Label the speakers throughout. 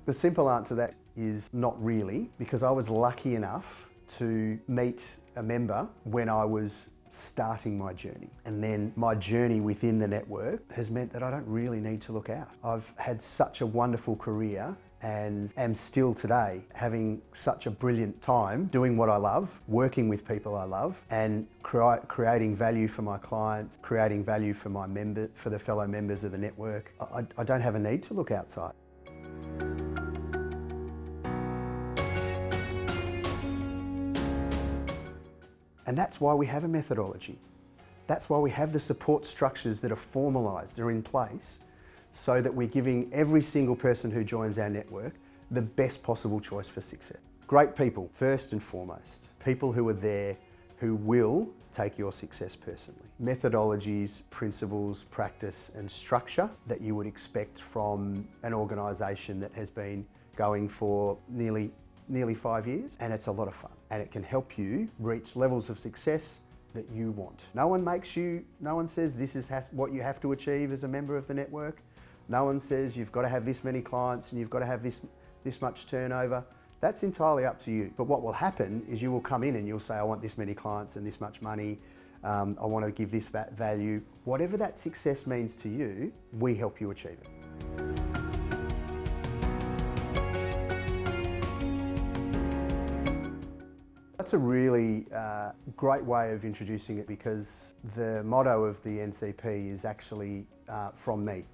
Speaker 1: The simple answer to that is not really, because I was lucky enough to meet a member when I was starting my journey. And then my journey within the network has meant that I don't really need to look out. I've had such a wonderful career and am still today having such a brilliant time doing what I love, working with people I love, and creating value for my clients, creating value for my members, for the fellow members of the network. I don't have a need to look outside. And that's why we have a methodology. That's why we have the support structures that are formalised, are in place, so that we're giving every single person who joins our network the best possible choice for success. Great people, first and foremost. People who are there who will take your success personally. Methodologies, principles, practice and structure that you would expect from an organisation that has been going for nearly 5 years, and it's a lot of fun. And it can help you reach levels of success that you want. No one says this is what you have to achieve as a member of the network. No one says you've got to have this many clients and you've got to have this much turnover. That's entirely up to you. But what will happen is you will come in and you'll say, I want this many clients and this much money. I want to give this value. Whatever that success means to you, we help you achieve it. That's a really great way of introducing it, because the motto of the NCP is actually from me.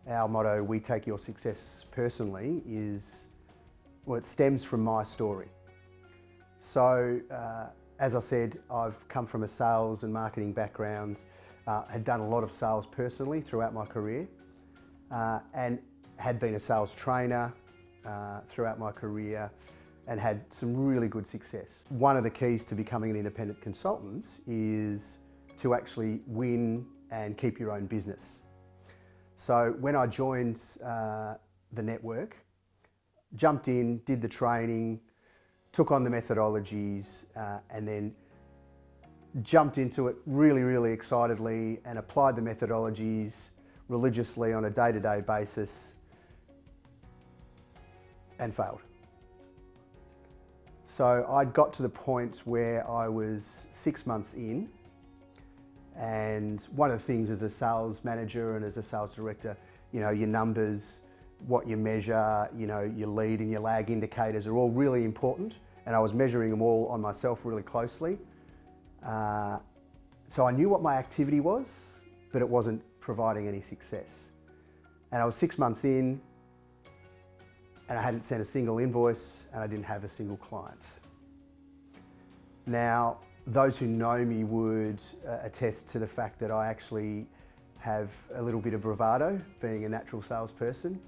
Speaker 1: Our motto, "We take your success personally," it stems from my story. So, as I said, I've come from a sales and marketing background, had done a lot of sales personally throughout my career, and had been a sales trainer throughout my career, and had some really good success. One of the keys to becoming an independent consultant is to actually win and keep your own business. So when I joined the network, jumped in, did the training, took on the methodologies, and then jumped into it really, really excitedly and applied the methodologies religiously on a day-to-day basis, and failed. So I'd got to the point where I was 6 months in, and one of the things as a sales manager and as a sales director, you know, your numbers, what you measure, you know, your lead and your lag indicators are all really important, and I was measuring them all on myself really closely. So I knew what my activity was, but it wasn't providing any success. And I was 6 months in, and I hadn't sent a single invoice, and I didn't have a single client. Now, those who know me would attest to the fact that I actually have a little bit of bravado, being a natural salesperson,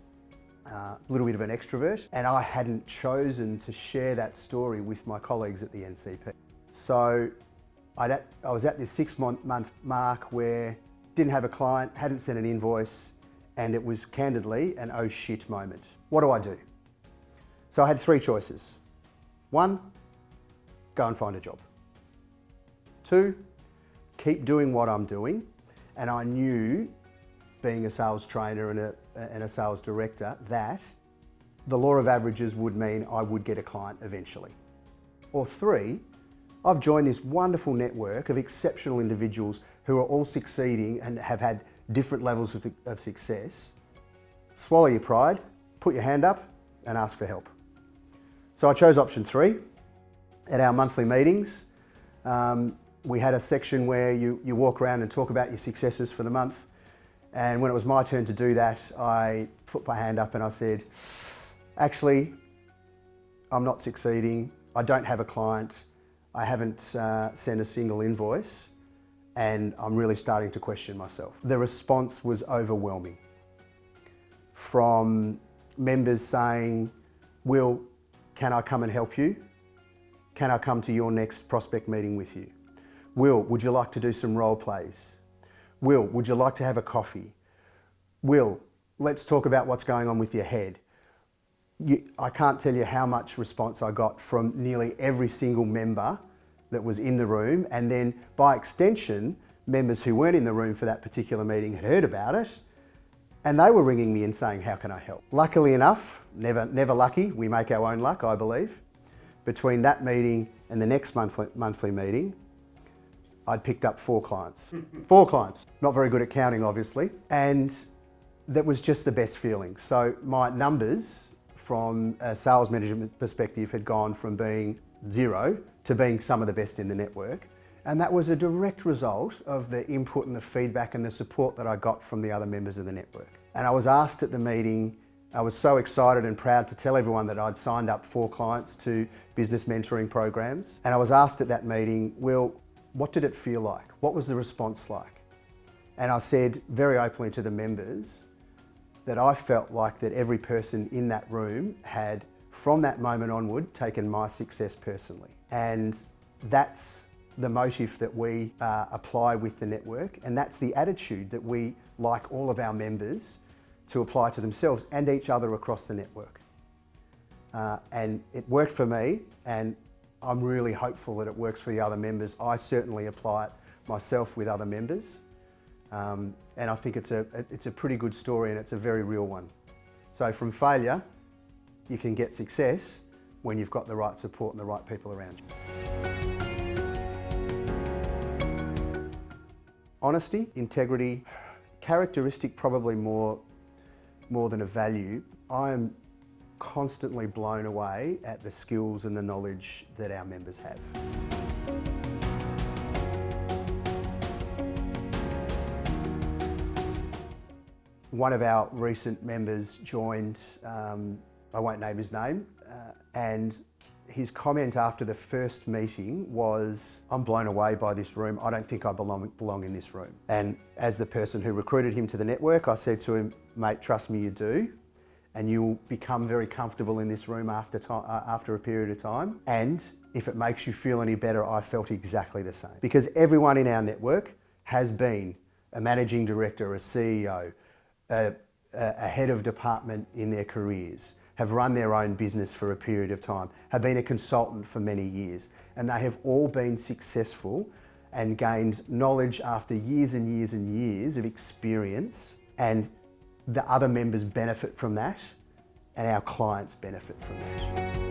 Speaker 1: a little bit of an extrovert, and I hadn't chosen to share that story with my colleagues at the NCP. So I was at this 6-month mark where didn't have a client, hadn't sent an invoice, and it was candidly an oh shit moment. What do I do? So I had 3 choices. 1, go and find a job. 2, keep doing what I'm doing. And I knew, being a sales trainer and a sales director, that the law of averages would mean I would get a client eventually. Or 3, I've joined this wonderful network of exceptional individuals who are all succeeding and have had different levels of success. Swallow your pride, put your hand up and ask for help. So I chose option 3. At our monthly meetings, we had a section where you walk around and talk about your successes for the month. And when it was my turn to do that, I put my hand up and I said, actually, I'm not succeeding. I don't have a client. I haven't sent a single invoice, and I'm really starting to question myself. The response was overwhelming. From members saying, Will, can I come and help you? Can I come to your next prospect meeting with you? Will, would you like to do some role plays? Will, would you like to have a coffee? Will, let's talk about what's going on with your head. I can't tell you how much response I got from nearly every single member that was in the room, and then by extension, members who weren't in the room for that particular meeting had heard about it And they were ringing me and saying, how can I help? Luckily enough, never lucky, we make our own luck, I believe. Between that meeting and the next monthly meeting, I'd picked up 4 clients. 4 clients. Not very good at counting, obviously. And that was just the best feeling. So my numbers from a sales management perspective had gone from being 0 to being some of the best in the network. And that was a direct result of the input and the feedback and the support that I got from the other members of the network. And I was asked at the meeting, I was so excited and proud to tell everyone that I'd signed up 4 clients to business mentoring programs. And I was asked at that meeting, well, what did it feel like? What was the response like? And I said very openly to the members that I felt like that every person in that room had, from that moment onward, taken my success personally. And that's the motive that we apply with the network, and that's the attitude that we like all of our members to apply to themselves and each other across the network. And it worked for me, and I'm really hopeful that it works for the other members. I certainly apply it myself with other members, and I think it's a pretty good story, and it's a very real one. So from failure, you can get success when you've got the right support and the right people around you. Honesty, integrity, characteristic probably more than a value. I am constantly blown away at the skills and the knowledge that our members have. One of our recent members joined, I won't name his name, and his comment after the first meeting was, I'm blown away by this room. I don't think I belong in this room. And as the person who recruited him to the network, I said to him, mate, trust me, you do. And you'll become very comfortable in this room after a period of time. And if it makes you feel any better, I felt exactly the same. Because everyone in our network has been a managing director, a CEO, a head of department in their careers, have run their own business for a period of time, have been a consultant for many years, and they have all been successful and gained knowledge after years and years and years of experience, and the other members benefit from that, and our clients benefit from that.